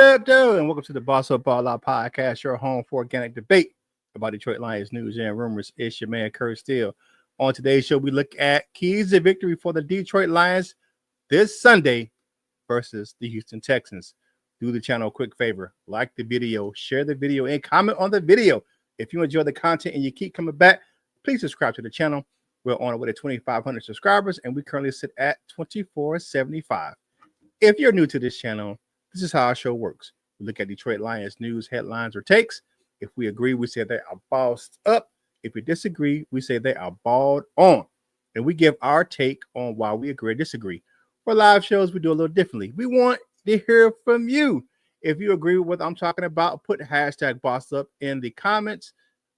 up, though? And welcome to the Boss Up Ball Out Podcast, your home for organic debate about Detroit Lions news and rumors. It's your man, Kurt Steele. On today's show, we look at keys to victory for the Detroit Lions this Sunday versus the Houston Texans. Do the channel a quick favor. Like the video, share the video, and comment on the video. If you enjoy the content and you keep coming back, please subscribe to the channel. We're on our way to 2,500 subscribers, and we currently sit at 2,475. If you're new to this channel, this is how our show works. We look at Detroit Lions news, headlines, or takes. If we agree, we say they are bossed up. If we disagree, we say they are balled on. And we give our take on why we agree or disagree. For live shows, we do a little differently. We want to hear from you. If you agree with what I'm talking about, put hashtag bossed up in the comments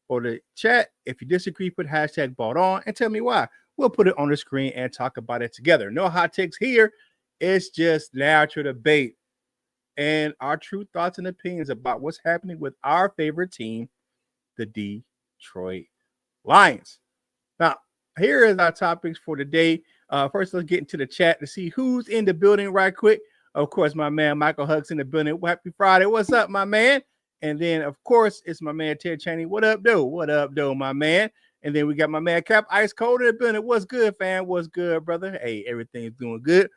or the chat. If you disagree, put hashtag balled on and tell me why. We'll put it on the screen and talk about it together. No hot takes here. It's just natural debate and our true thoughts and opinions about what's happening with our favorite team, the Detroit Lions. Now, here is our topics for today. First, let's get into the chat to see who's in the building right quick. Of course, my man Michael Huck's in the building. Happy Friday. What's up, my man? And then, of course, it's my man Ted Chaney. What up, though? What up, though, my man? And then we got my man Cap Ice Cold in the building. What's good, fam? What's good, brother? Hey, everything's doing good.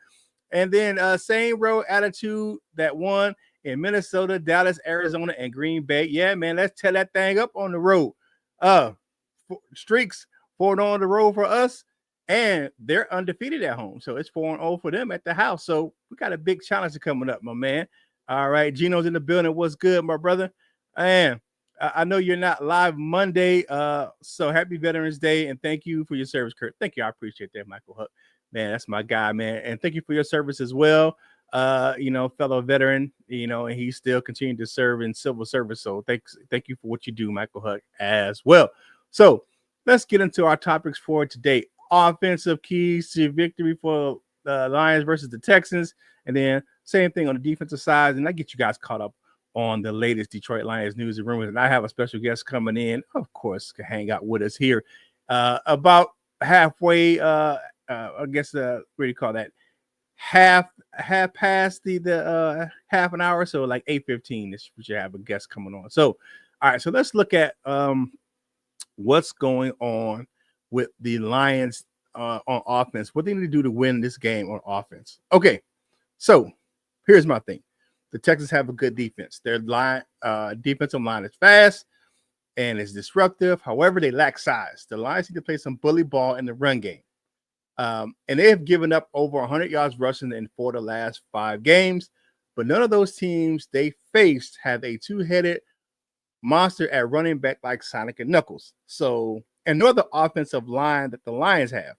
And then same road attitude that won in Minnesota, Dallas, Arizona, and Green Bay. Yeah, man, let's tear that thing up on the road. Streaks 4-0 on the road for us, and they're undefeated at home. So it's 4-0 for them at the house. So we got a big challenge coming up, my man. All right, Gino's in the building. What's good, my brother? And I know you're not live Monday, so happy Veterans Day, and thank you for your service, Kurt. Thank you. I appreciate that, Michael Huck. Man, that's my guy, man. And thank you for your service as well. Fellow veteran, and he's still continuing to serve in civil service. So thank you for what you do, Michael Huck, as well. So let's get into our topics for today. Offensive keys to victory for the Lions versus the Texans. And then same thing on the defensive side. And I get you guys caught up on the latest Detroit Lions news and rumors. And I have a special guest coming in, of course, to hang out with us here about halfway I guess what do you call that? Half past the half an hour, so like 8:15. We should have a guest coming on. So, all right, so let's look at what's going on with the Lions on offense. What they need to do to win this game on offense. Okay, so here's my thing: the Texans have a good defense. Their defensive line is fast and is disruptive. However, they lack size. The Lions need to play some bully ball in the run game. And they have given up over 100 yards rushing in 4 of the last 5 games, but none of those teams they faced have a two-headed monster at running back like Sonic and Knuckles. So, and nor the offensive line that the Lions have.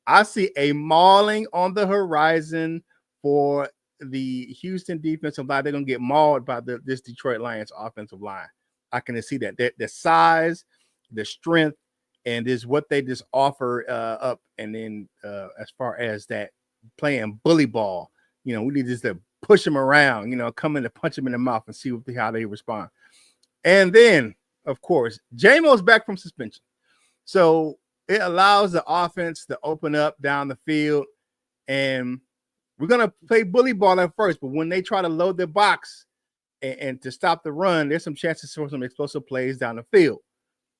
I see a mauling on the horizon for the Houston defensive line. They're going to get mauled by this Detroit Lions offensive line. I can see that. The size, the strength, and is what they just offer up. And then as far as that playing bully ball, we need just to push them around, come in to punch them in the mouth and see how they respond. And then, of course, J-Mo's back from suspension. So it allows the offense to open up down the field. And we're going to play bully ball at first. But when they try to load the box and to stop the run, there's some chances for some explosive plays down the field.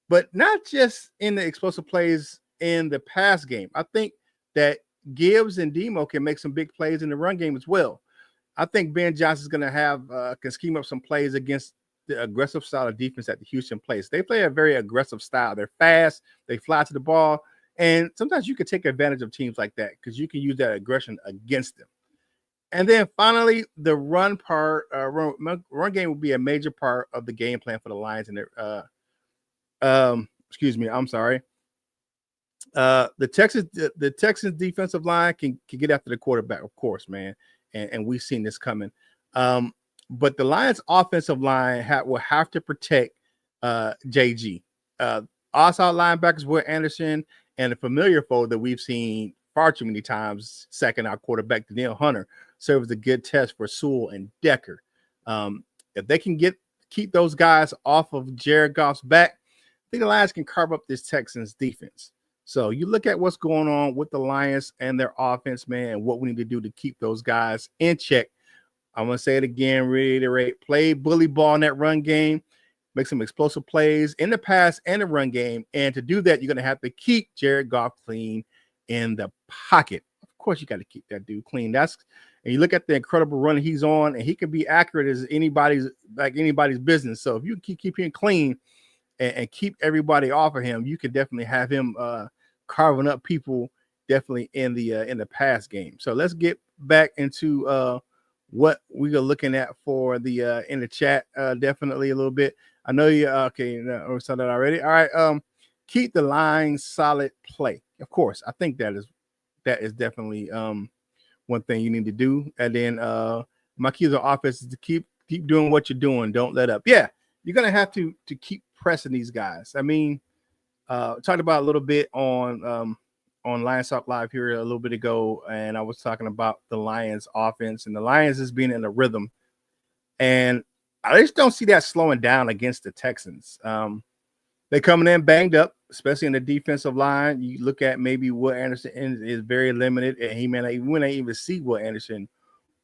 But not just in the explosive plays in the pass game. I think that Gibbs and Demo can make some big plays in the run game as well. I think Ben Johnson's going to can scheme up some plays against the aggressive style of defense that the Houston plays. They play a very aggressive style. They're fast. They fly to the ball. And sometimes you can take advantage of teams like that because you can use that aggression against them. And then finally, the run game will be a major part of the game plan for the Lions and their excuse me, I'm sorry. The Texans defensive line can get after the quarterback, of course, man. And we've seen this coming. But the Lions offensive line will have to protect JG. Outside linebackers, Will Anderson, and a familiar foe that we've seen far too many times, sacking our quarterback, Danielle Hunter, serves a good test for Sewell and Decker. If they can keep those guys off of Jared Goff's back, I think the Lions can carve up this Texans defense. So you look at what's going on with the Lions and their offense, man, and what we need to do to keep those guys in check. I'm going to say it again, reiterate, play bully ball in that run game, make some explosive plays in the pass and the run game. And to do that, you're going to have to keep Jared Goff clean in the pocket. Of course, you got to keep that dude clean. And you look at the incredible run he's on, and he can be accurate as anybody's business. So if you keep him clean and keep everybody off of him, you can definitely have him carving up people definitely in the pass game. So let's get back into what we are looking at for the in the chat. Definitely a little bit. I know you okay. We saw that already. All right. Keep the line solid play. Of course, I think that is definitely one thing you need to do. And then my keys of offense is to keep doing what you're doing. Don't let up. Yeah, you're gonna have to keep pressing these guys. I mean, talked about a little bit on Lions Talk Live here a little bit ago, and I was talking about the Lions offense, and the Lions is being in a rhythm, and I just don't see that slowing down against the Texans. They coming in banged up, especially in the defensive line. You look at maybe Will Anderson is very limited, and we may not even see Will Anderson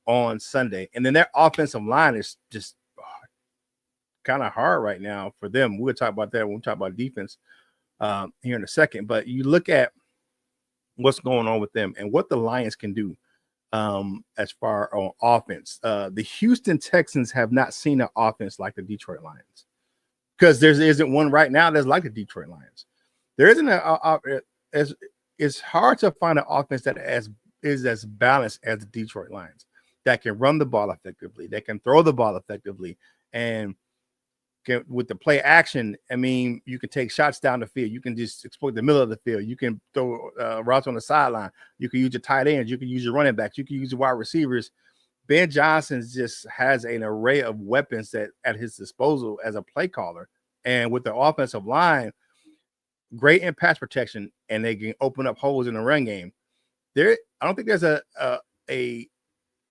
on Sunday. And then their offensive line is just kind of hard right now for them. We'll talk about that when we talk about defense here in a second. But you look at what's going on with them and what the Lions can do as far on offense. The Houston Texans have not seen an offense like the Detroit Lions, because there isn't one right now that's like the Detroit Lions. There isn't it's hard to find an offense that is as balanced as the Detroit Lions, that can run the ball effectively, that can throw the ball effectively, and with the play action. I mean, you can take shots down the field. You can just exploit the middle of the field. You can throw routes on the sideline. You can use your tight ends. You can use your running backs. You can use your wide receivers. Ben Johnson just has an array of weapons that at his disposal as a play caller. And with the offensive line, great in pass protection, and they can open up holes in the run game. I don't think there's a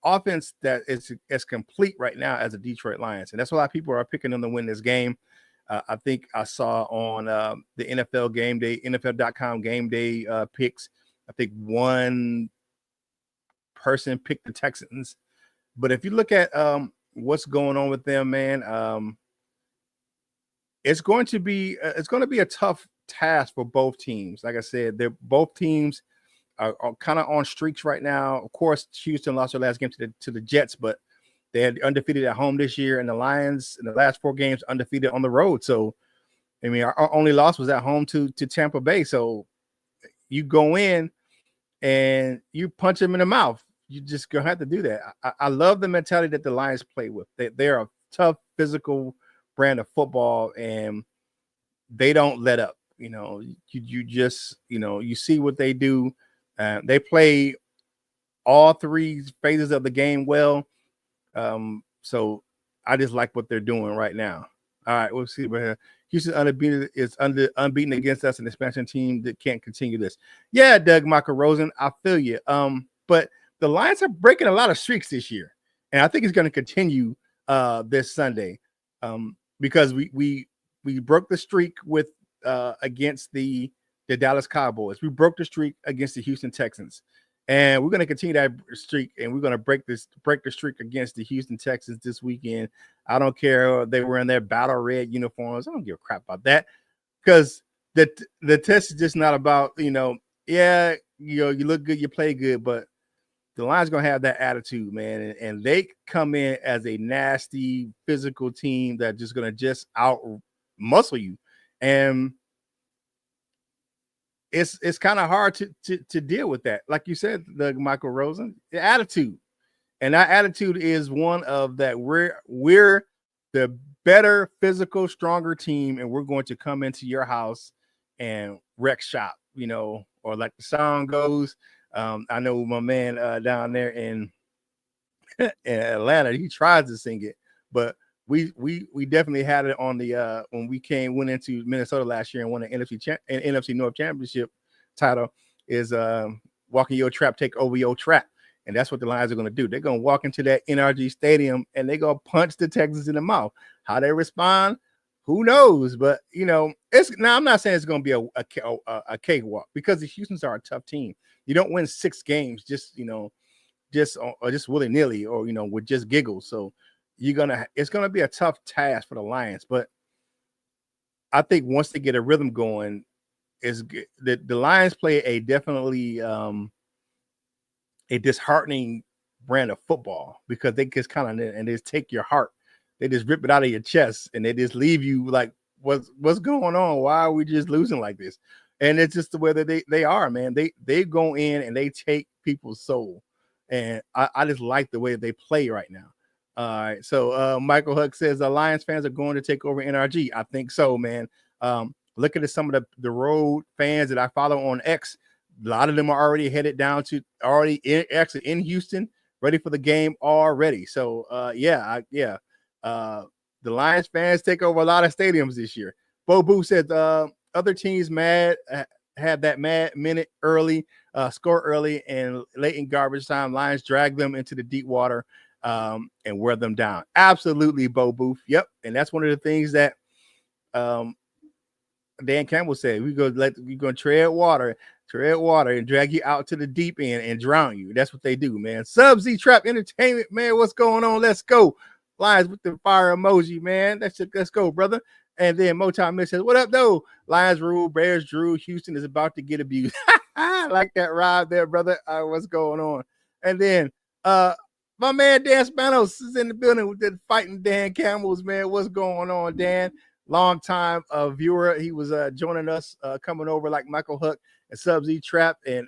offense that is as complete right now as the Detroit Lions. And that's why a lot of people are picking them to win this game. I think I saw on the NFL game day, NFL.com game day picks, I think one person picked the Texans. But if you look at what's going on with them, man, it's going to be a tough task for both teams. Like I said, both teams are kind of on streaks right now. Of course, Houston lost their last game to the Jets, but they had undefeated at home this year, and the Lions in the last 4 games undefeated on the road. So, I mean, our only loss was at home to Tampa Bay. So you go in and you punch them in the mouth. You just gonna have to do that. I love the mentality that the Lions play with. They're a tough, physical brand of football, and they don't let up. You know, you just, you see what they do. They play all 3 phases of the game well. So I just like what they're doing right now. All right, we'll see. Houston unbeaten against us, an expansion team that can't continue this. Yeah, Doug Michael Rosen, I feel you. But the Lions are breaking a lot of streaks this year, and I think it's going to continue this Sunday because we broke the streak with against the Dallas Cowboys. We broke the streak against the Houston Texans, and we're going to continue that streak, and we're going to break the streak against the Houston Texans this weekend. I don't care if they were in their battle red uniforms. I don't give a crap about that, because the test is just not about, you look good, you play good, but the Lions going to have that attitude, man, and they come in as a nasty physical team that's just going to just out muscle you. And it's kind of hard to deal with that. Like you said, the Michael Rosen, the attitude. And that attitude is one of that we're the better, physical, stronger team, and we're going to come into your house and wreck shop, or like the song goes. I know my man down there in Atlanta, he tries to sing it, but we definitely had it on the when we went into Minnesota last year and won an NFC North Championship title, is walking your trap, take over your trap. And that's what the Lions are going to do. They're going to walk into that NRG Stadium and they're going to punch the Texans in the mouth. How they respond, who knows? But I'm not saying it's going to be a cakewalk, because the Houston's are a tough team. You don't win 6 games just just or just willy-nilly or with just giggles. So it's gonna be a tough task for the Lions, but I think once they get a rhythm going, the Lions play a definitely a disheartening brand of football because they just kind of and they just take your heart, they just rip it out of your chest, and they just leave you like, what's going on? Why are we just losing like this? And it's just the way that they are, man. They go in and they take people's soul, and I just like the way they play right now. All right, so Michael Huck says the Lions fans are going to take over NRG. I think so, man. Looking at some of the road fans that I follow on X, a lot of them are already headed down to actually in Houston, ready for the game already. So the Lions fans take over a lot of stadiums this year. Bo Boo said other teams had that mad minute early, score early, and late in garbage time, Lions drag them into the deep water and wear them down. Absolutely, Bo Booth. Yep, and that's one of the things that Dan Campbell said. We're gonna tread water and drag you out to the deep end and drown you. That's what they do, man. Sub-Z Trap Entertainment, man. What's going on? Let's go. Lions with the fire emoji, man. Let's go, brother. And then Motown Miss says, what up, though? Lions rule, Bears drew. Houston is about to get abused. I like that ride there, brother. What's going on? And then my man Dan Spanos is in the building with the fighting Dan Campbell's, man. What's going on, Dan? Long time viewer. He was joining us, coming over like Michael Huck and Sub-Z Trap and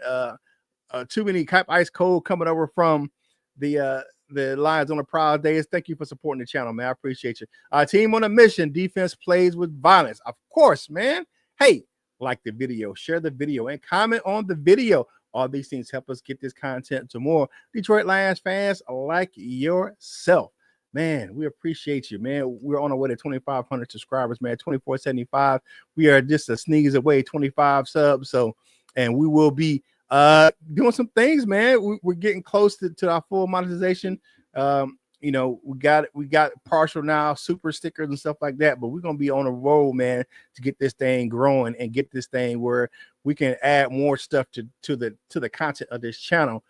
Too Many Cap Ice Cold coming over from the Lions on the Proud Days. Thank you for supporting the channel, man. I appreciate you. Team on a mission. Defense plays with violence. Of course, man. Hey, like the video, share the video, and comment on the video. All these things help us get this content to more Detroit Lions fans like yourself. Man, we appreciate you, man. We're on our way to 2,500 subscribers, man. 2,475. We are just a sneeze away, 25 subs. So, and we will be doing some things, man. We're getting close to our full monetization. We got partial now, super stickers and stuff like that. But we're gonna be on a roll, man, to get this thing growing and get this thing where we can add more stuff to the content of this channel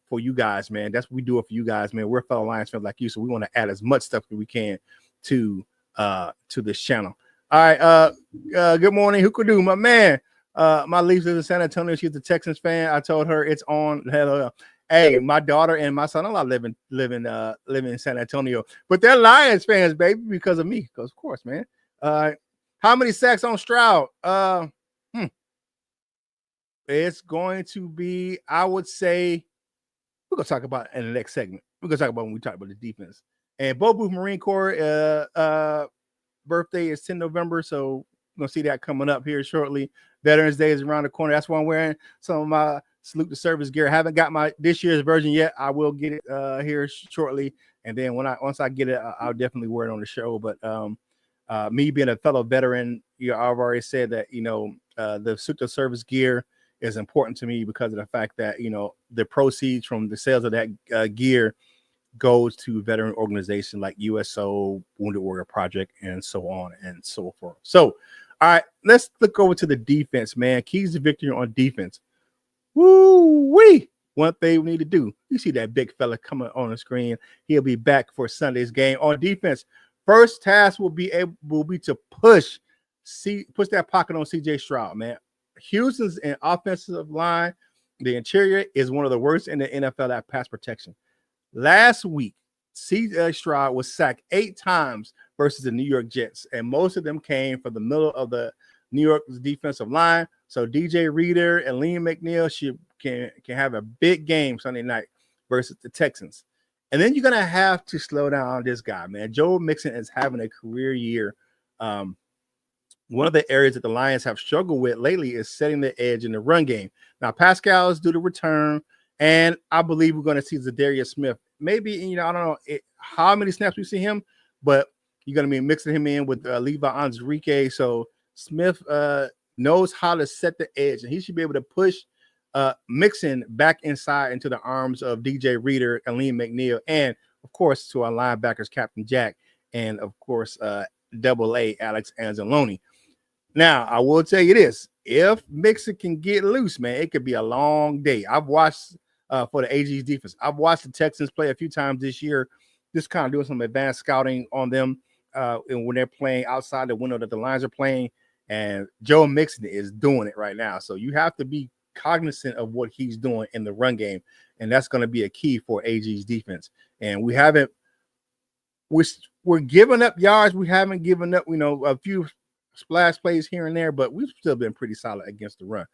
for you guys, man. That's what we do it for you guys, man. We're fellow Lions fans like you, so we want to add as much stuff as we can to this channel. All right, good morning, who could do, my man. My Leafs is in San Antonio. She's a Texans fan. I told her it's on. Hey, my daughter and my son-in-law live in San Antonio, but they're Lions fans, baby, because of me. Because of course, man. How many sacks on Stroud? It's going to be, I would say, we're gonna talk about it in the next segment. We're gonna talk about when we talk about the defense. And Bo Booth Marine Corps birthday is 10 November, so we're gonna see that coming up here shortly. Veterans Day is around the corner. That's why I'm wearing some of my salute to service gear. I haven't got my this year's version yet. I will get it here shortly, and then once I get it, I'll definitely wear it on the show. But me being a fellow veteran, I've already said that the salute to service gear is important to me because of the fact that the proceeds from the sales of that gear goes to veteran organizations like USO, Wounded Warrior Project, and so on and so forth. So, all right, let's look over to the defense, man. Keys to victory on defense. Woo-wee! One thing we need to do. You see that big fella coming on the screen. He'll be back for Sunday's game. On defense, first task will be to push that pocket on CJ Stroud, man. Houston's offensive line, the interior is one of the worst in the NFL at pass protection. Last week, CJ Stroud was sacked 8 times versus the New York Jets, and most of them came from the middle of the New York's defensive line. So DJ Reader and Liam McNeil can have a big game Sunday night versus the Texans. And then you're gonna have to slow down this guy, man. Joe Mixon is having a career year. One of the areas that the Lions have struggled with lately is setting the edge in the run game. Now, Pascal is due to return, and I believe we're going to see Zadarius Smith. Maybe, I don't know how many snaps we see him, but you're going to be mixing him in with Levi Onwuzurike. So Smith knows how to set the edge, and he should be able to push Mixon back inside into the arms of DJ Reader and Liam McNeil, and, of course, to our linebackers, Captain Jack, and, of course, Double A Alex Anzalone. Now, I will tell you this. If Mixon can get loose, man, it could be a long day. I've watched for the AG's defense. I've watched the Texans play a few times this year, just kind of doing some advanced scouting on them, and when they're playing outside the window that the Lions are playing, and Joe Mixon is doing it right now. So you have to be cognizant of what he's doing in the run game, and that's going to be a key for AG's defense. And we're giving up yards. We haven't given up, a few splash plays here and there, but we've still been pretty solid against the run.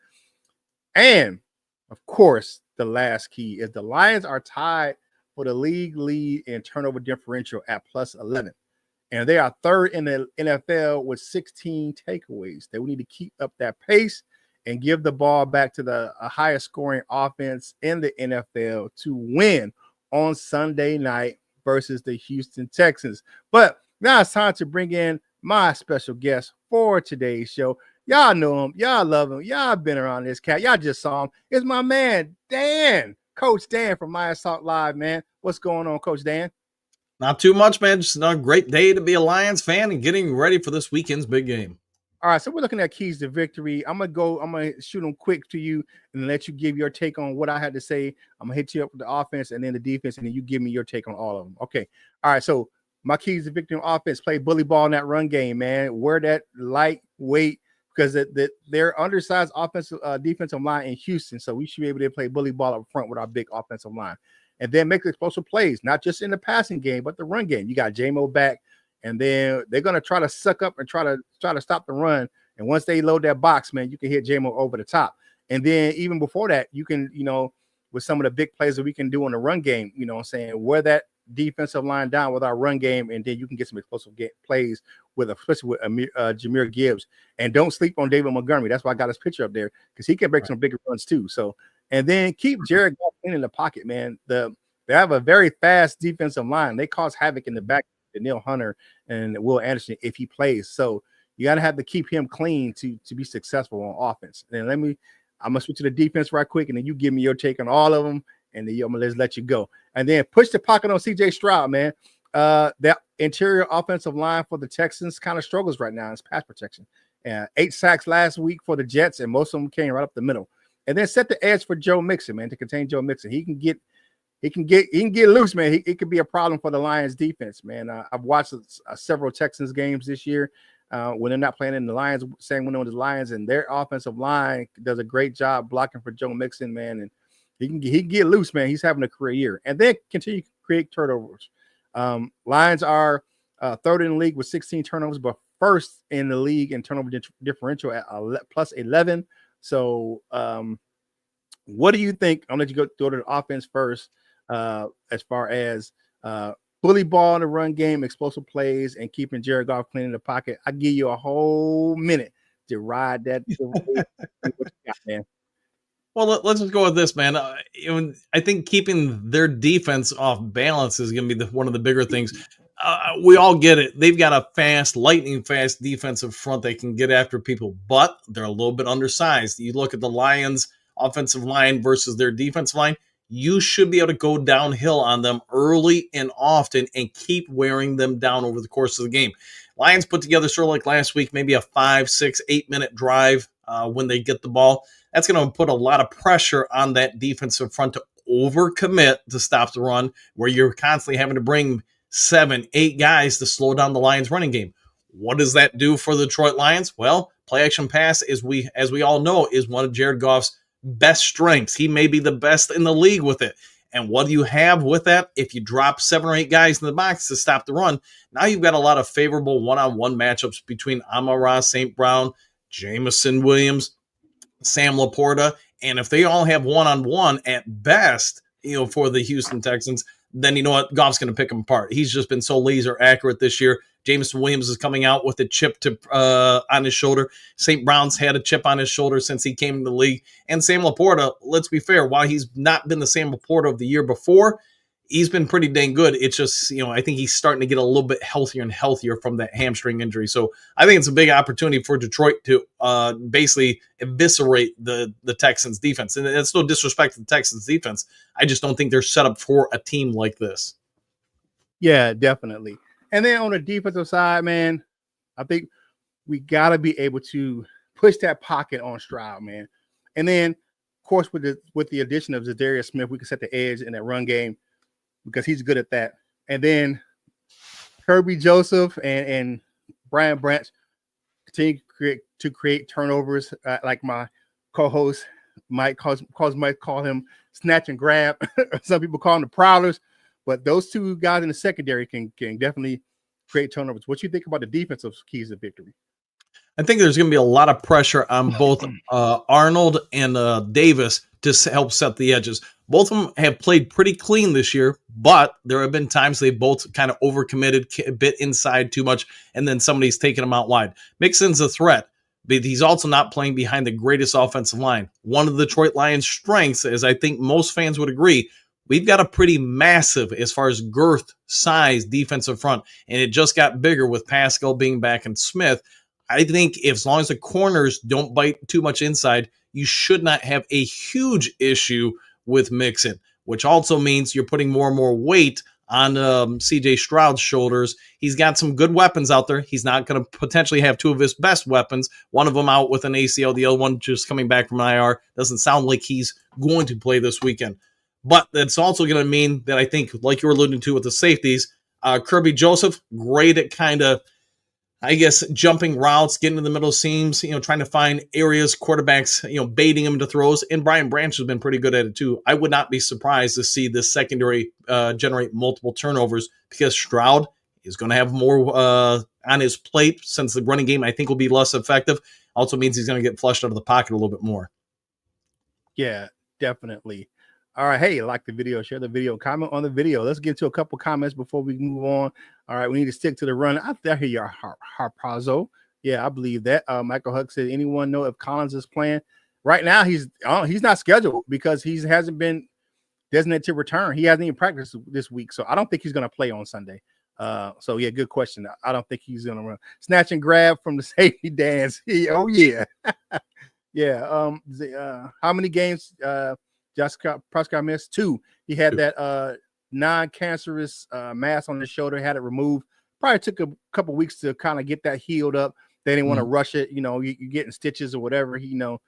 And of course, the last key is the Lions are tied for the league lead in turnover differential at plus 11. And they are third in the NFL with 16 takeaways. They need to keep up that pace and give the ball back to the highest scoring offense in the NFL to win on Sunday night versus the Houston Texans. But now it's time to bring in my special guest for today's show. Y'all know him. Y'all love him. Y'all been around this cat. Y'all just saw him. It's my man, Dan. Coach Dan from My Assault Live, man. What's going on, Coach Dan? Not too much, man. Just another great day to be a Lions fan and getting ready for this weekend's big game. All right, so we're looking at keys to victory. I'm gonna shoot them quick to you and let you give your take on what I had to say. I'm gonna hit you up with the offense and then the defense, and then you give me your take on all of them. Okay. All right, so my keys to victory on offense: play bully ball in that run game, man. Wear that lightweight because they're undersized offensive defensive line in Houston, so we should be able to play bully ball up front with our big offensive line, and then make explosive plays, not just in the passing game, but the run game. You got J-Mo back. And then they're gonna try to suck up and try to stop the run. And once they load that box, man, you can hit J-Mo over the top. And then even before that, you can, with some of the big plays that we can do in the run game, wear that defensive line down with our run game, and then you can get some explosive plays especially with Jahmyr Gibbs. And don't sleep on David Montgomery. That's why I got his picture up there, because he can break some bigger runs too. So, and then keep Jared Goff in the pocket, man. They have a very fast defensive line. They cause havoc in the back. Neil Hunter and Will Anderson if he plays. So you got to have to keep him clean to be successful on offense. And I'm gonna switch to the defense right quick, and then you give me your take on all of them, and then I'm gonna let you go. And then push the pocket on CJ Stroud, man. That interior offensive line for the Texans kind of struggles right now in pass protection. 8 sacks last week for the Jets, and most of them came right up the middle. And then set the edge for Joe Mixon, man, to contain Joe Mixon. He can get loose, man. It could be a problem for the Lions defense, man. I've watched several Texans games this year when they're not playing in the Lions, same window with the Lions, and their offensive line does a great job blocking for Joe Mixon, man. And he can get loose, man. He's having a career year, and then continue to create turnovers. Lions are third in the league with 16 turnovers, but first in the league in turnover differential at plus 11. So, what do you think? I'll let you go to the offense first. As far as bully ball in the run game, explosive plays, and keeping Jared Goff clean in the pocket. I give you a whole minute to ride that. What you got, man? Well, let's just go with this, man. I think keeping their defense off balance is going to be one of the bigger things. We all get it. They've got a fast, lightning fast defensive front that can get after people, but they're a little bit undersized. You look at the Lions' offensive line versus their defensive line. You should be able to go downhill on them early and often and keep wearing them down over the course of the game. Lions put together sort of like last week, maybe a 5, 6, 8-minute drive when they get the ball. That's going to put a lot of pressure on that defensive front to overcommit to stop the run, where you're constantly having to bring 7, 8 guys to slow down the Lions running game. What does that do for the Detroit Lions? Well, play action pass, as we all know, is one of Jared Goff's best strengths. He may be the best in the league with it. And what do you have with that? If you drop 7 or 8 guys in the box to stop the run, now you've got a lot of favorable one-on-one matchups between Amon-Ra St. Brown, Jameson Williams, Sam Laporta. And if they all have one-on-one at best, for the Houston Texans, then you know what? Goff's going to pick them apart. He's just been so laser accurate this year. Jameson Williams is coming out with a chip on his shoulder. St. Brown's had a chip on his shoulder since he came to the league. And Sam Laporta, let's be fair, while he's not been the Sam Laporta of the year before, he's been pretty dang good. It's just, I think he's starting to get a little bit healthier and healthier from that hamstring injury. So I think it's a big opportunity for Detroit to basically eviscerate the Texans defense. And it's no disrespect to the Texans defense. I just don't think they're set up for a team like this. Yeah, definitely. And then on the defensive side, man, I think we got to be able to push that pocket on Stroud, man. And then course, with the addition of Zadarius Smith, we can set the edge in that run game because he's good at that. And then Kirby Joseph and Brian Branch continue to create turnovers, like my co-host might call him snatch and grab. Some people call them the prowlers, but those two guys in the secondary can definitely create turnovers. What you think about the defensive keys of victory? I think there's going to be a lot of pressure on both Arnold and Davis to help set the edges. Both of them have played pretty clean this year, but there have been times they both kind of overcommitted, a bit inside too much, and then somebody's taking them out wide. Mixon's a threat, but he's also not playing behind the greatest offensive line. One of the Detroit Lions' strengths, as I think most fans would agree, we've got a pretty massive, as far as girth, size, defensive front, and it just got bigger with Pascal being back and Smith. I think as long as the corners don't bite too much inside, you should not have a huge issue with Mixon, which also means you're putting more and more weight on C.J. Stroud's shoulders. He's got some good weapons out there. He's not going to potentially have two of his best weapons, one of them out with an ACL, the other one just coming back from IR. Doesn't sound like he's going to play this weekend. But that's also going to mean that I think, like you were alluding to with the safeties, Kirby Joseph, great at kind of, I guess, jumping routes, getting in the middle seams, trying to find areas, quarterbacks, baiting him to throws. And Brian Branch has been pretty good at it too. I would not be surprised to see this secondary generate multiple turnovers because Stroud is going to have more on his plate since the running game, I think, will be less effective. Also means he's going to get flushed out of the pocket a little bit more. Yeah, definitely. All right. Hey, like the video, share the video, comment on the video. Let's get to a couple comments before we move on. All right. We need to stick to the run. I hear your Harpazo. Yeah, I believe that. Michael Huck said, anyone know if Collins is playing? Right now, he's not scheduled because he hasn't been designated to return. He hasn't even practiced this week. So I don't think he's going to play on Sunday. So, yeah, good question. I don't think he's going to run. Snatch and grab from the safety dance. Oh, yeah. Yeah. How many games Jessica Prescott missed? 2. He had that non-cancerous mass on his shoulder, had it removed. Probably took a couple weeks to kind of get that healed up. They didn't want to rush it. You're getting stitches or whatever, you don't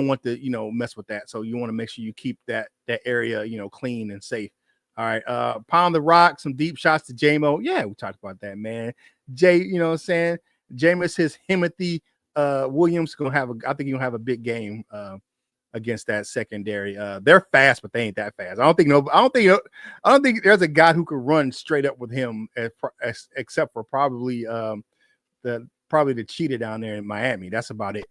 want to, mess with that. So you want to make sure you keep that area, clean and safe. All right. Pound the rock, some deep shots to J-Mo. Yeah, we talked about that, man. Jay, you know what I'm saying? Jameis, his Timothy Williams I think he'll have a big game against that secondary. They're fast, but they ain't that fast. I don't think there's a guy who could run straight up with him except for probably the cheetah down there in Miami. That's about it.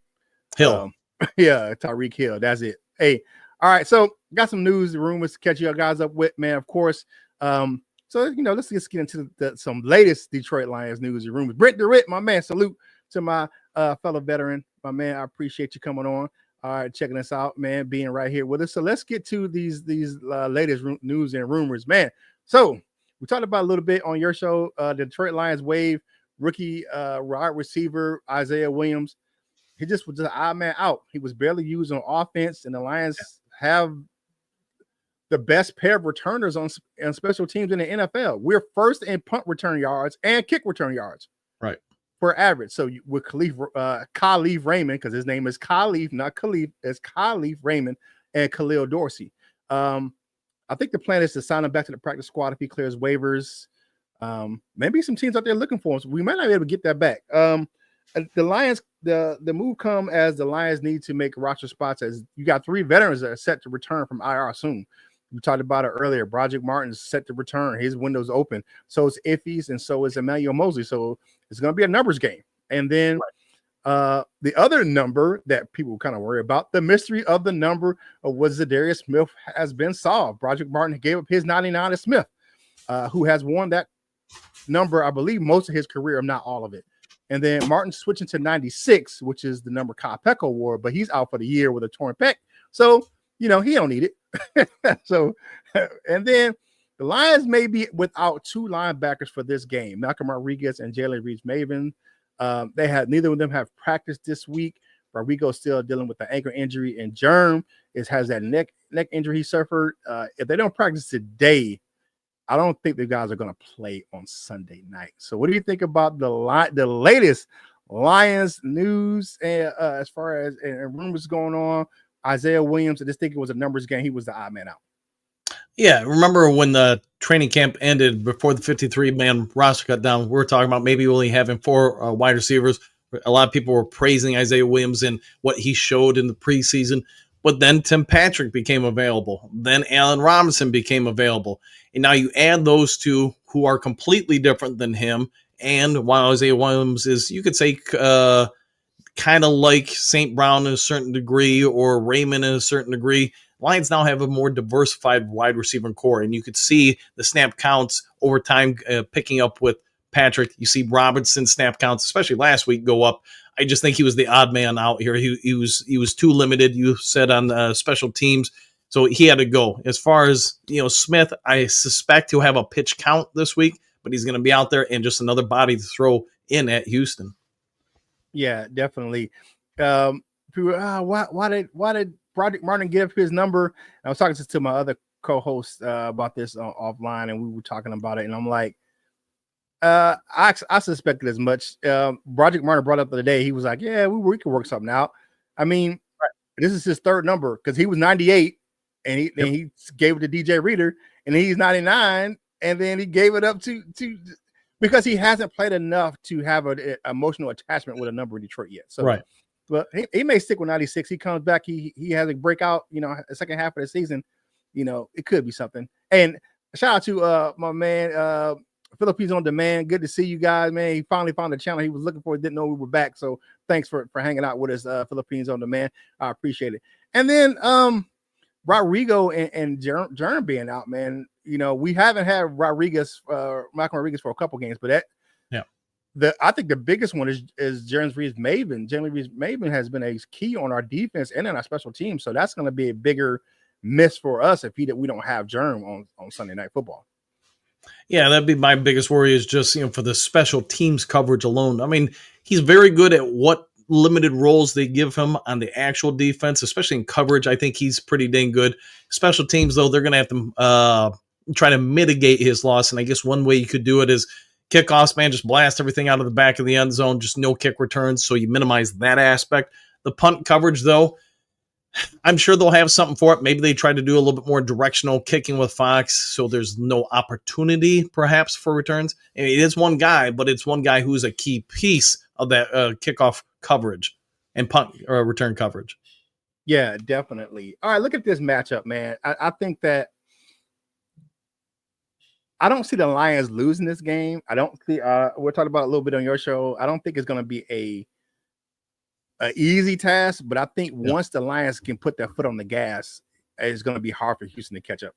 Hill. Yeah, Tyreek Hill. That's it. Hey, all right. So got some news, rumors to catch you guys up with, man. Of course. So let's just get into some latest Detroit Lions news and rumors. Brent DeWitt, my man. Salute to my fellow veteran, my man. I appreciate you coming on. All right, checking us out, man, being right here with us. So let's get to these latest news and rumors, man. So we talked about a little bit on your show, the Detroit Lions waive rookie wide receiver Isaiah Williams. He was just an odd man out. He was barely used on offense, and the Lions have the best pair of returners on special teams in the NFL. We're first in punt return yards and kick return yards. Right. For average. So with Khalif Raymond, because his name is Khalif, not Khalif, it's Khalif Raymond and Khalil Dorsey. I think the plan is to sign him back to the practice squad if he clears waivers. Maybe some teams out there looking for him. So we might not be able to get that back. The Lions, the move come as the Lions need to make roster spots, as you got 3 veterans that are set to return from IR soon. We talked about it earlier. Broderick Martin's set to return. His window's open. So is Iffy's, and so is Emmanuel Mosley. So it's going to be a numbers game. And then the other number that people kind of worry about, the mystery of the number of what Zadarius Smith has been solved. Broderick Martin gave up his 99 to Smith, who has worn that number, I believe, most of his career, if not all of it. And then Martin switching to 96, which is the number Kyle Pecco wore, but he's out for the year with a torn pec. So, he don't need it. So, and then the Lions may be without 2 linebackers for this game, Malcolm Rodriguez and Jalen Reeves-Maven. Neither of them have practiced this week. Rodriguez still dealing with the ankle injury, and Germ has that neck injury he suffered. If they don't practice today, I don't think the guys are going to play on Sunday night. So what do you think about the latest Lions news as far as and rumors going on Isaiah Williams, I just think it was a numbers game. He was the odd man out. Yeah, remember when the training camp ended before the 53-man roster cut down, we were talking about maybe only having 4 wide receivers. A lot of people were praising Isaiah Williams and what he showed in the preseason. But then Tim Patrick became available. Then Allen Robinson became available. And now you add those two who are completely different than him. And while Isaiah Williams is, you could say, kind of like St. Brown in a certain degree or Raymond in a certain degree, Lions now have a more diversified wide receiver core, and you could see the snap counts over time picking up with Patrick. You see Robinson's snap counts, especially last week, go up. I just think he was the odd man out here. He was too limited. You said on special teams, so he had to go. As far as Smith, I suspect he'll have a pitch count this week, but he's going to be out there and just another body to throw in at Houston. Yeah, definitely. Why did Broderick Martin give his number? I was talking to my other co-host about this offline, and we were talking about it, and I'm like, I suspected as much. Broderick Martin brought up the other day. He was like, "Yeah, we could work something out." I mean, This is his third number because he was 98, and he gave it to DJ Reader, and he's 99, and then he gave it up to because he hasn't played enough to have an emotional attachment with a number in Detroit yet. So, right. But he may stick with 96. He comes back. He has a breakout. The second half of the season. It could be something. And shout out to my man Philippines on Demand. Good to see you guys, man. He finally found the channel he was looking for. Didn't know we were back. So thanks for hanging out with us, Philippines on Demand. I appreciate it. And then Rodrigo and Jern being out, man. We haven't had Malcolm Rodriguez for a couple games, but I think the biggest one is Jaren Reeves-Maybin. Jaren Reeves-Maybin has been a key on our defense and in our special teams. So that's going to be a bigger miss for us if we don't have Jern on Sunday Night Football. Yeah, that'd be my biggest worry is just, for the special teams coverage alone. I mean, he's very good at what limited roles they give him on the actual defense, especially in coverage. I think he's pretty dang good. Special teams, though, they're going to have to try to mitigate his loss. And I guess one way you could do it is kickoffs, man, just blast everything out of the back of the end zone, just no kick returns, so you minimize that aspect. The punt coverage, though, I'm sure they'll have something for it. Maybe they try to do a little bit more directional kicking with Fox, so there's no opportunity, perhaps, for returns. I mean, it is one guy, but it's one guy who's a key piece of that kickoff coverage and punt or return coverage. Yeah, definitely. All right, look at this matchup, man. I think that I don't see the Lions losing this game. I don't see. We're talking about a little bit on your show. I don't think it's going to be a easy task, but I think once the Lions can put their foot on the gas, it's going to be hard for Houston to catch up.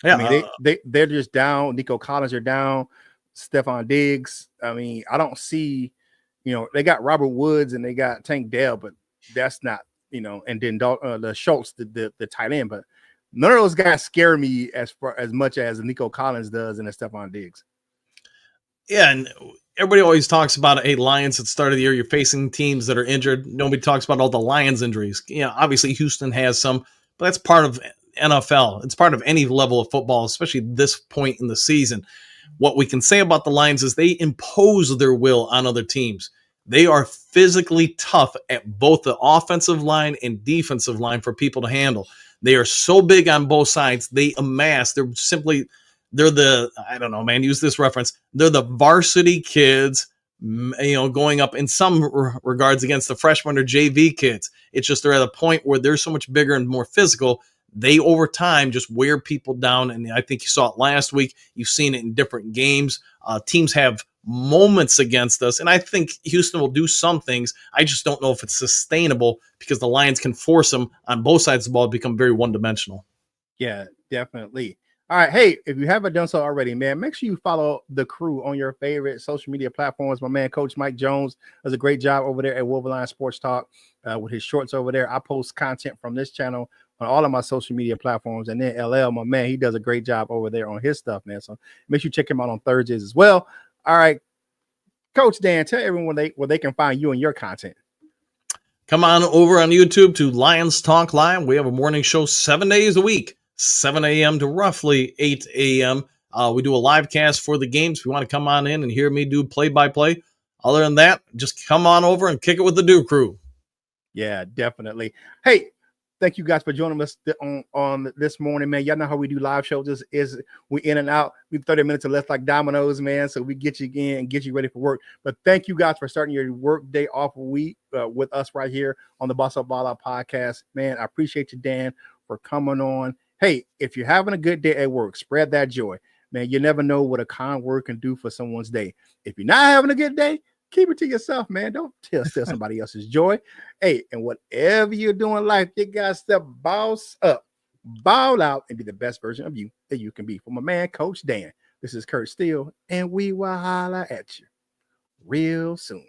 Yeah, I mean, they're just down. Nico Collins are down. Stephon Diggs. I mean, I don't see. They got Robert Woods and they got Tank Dell, but that's not. And then the Schultz, the tight end, but. None of those guys scare me as much as Nico Collins does and Stephon Diggs. Yeah, and everybody always talks about, hey, Lions at the start of the year, you're facing teams that are injured. Nobody talks about all the Lions injuries. Obviously Houston has some, but that's part of NFL. It's part of any level of football, especially this point in the season. What we can say about the Lions is they impose their will on other teams. They are physically tough at both the offensive line and defensive line for people to handle. They are so big on both sides. They amass. They're the, I don't know, man, use this reference. They're the varsity kids, going up in some regards against the freshman or JV kids. It's just they're at a point where they're so much bigger and more physical. They, over time, just wear people down. And I think you saw it last week. You've seen it in different games. Teams have moments against us, and I think Houston will do some things. I just don't know if it's sustainable because the Lions can force them on both sides of the ball to become very one-dimensional. Yeah, definitely. All right, hey, if you haven't done so already, man, make sure you follow the crew on your favorite social media platforms. My man, Coach Mike Jones, does a great job over there at Wolverine Sports Talk with his shorts over there. I post content from this channel on all of my social media platforms, and then LL, my man, he does a great job over there on his stuff, man. So make sure you check him out on Thursdays as well. All right, Coach Dan, tell everyone where they can find you and your content. Come on over on YouTube to Lions Talk Live. We have a morning show 7 days a week, 7 a.m. to roughly 8 a.m. We do a live cast for the games. If you want to come on in and hear me do play-by-play, other than that, just come on over and kick it with the Do Crew. Yeah, definitely. Hey, thank you guys for joining us on this morning, man. Y'all know how we do live shows. This is we in and out. We 30 minutes or less like dominoes, man. So we get you in and get you ready for work. But thank you guys for starting your work day off week with us right here on the Boss Up Ball Out podcast, man. I appreciate you, Dan, for coming on. Hey, if you're having a good day at work, spread that joy, man. You never know what a kind word can do for someone's day. If you're not having a good day, keep it to yourself, man. Don't steal somebody else's joy. Hey, and whatever you're doing in life, you got to step boss up, ball out, and be the best version of you that you can be. For my man, Coach Dan, this is Kurt Steele, and we will holla at you real soon.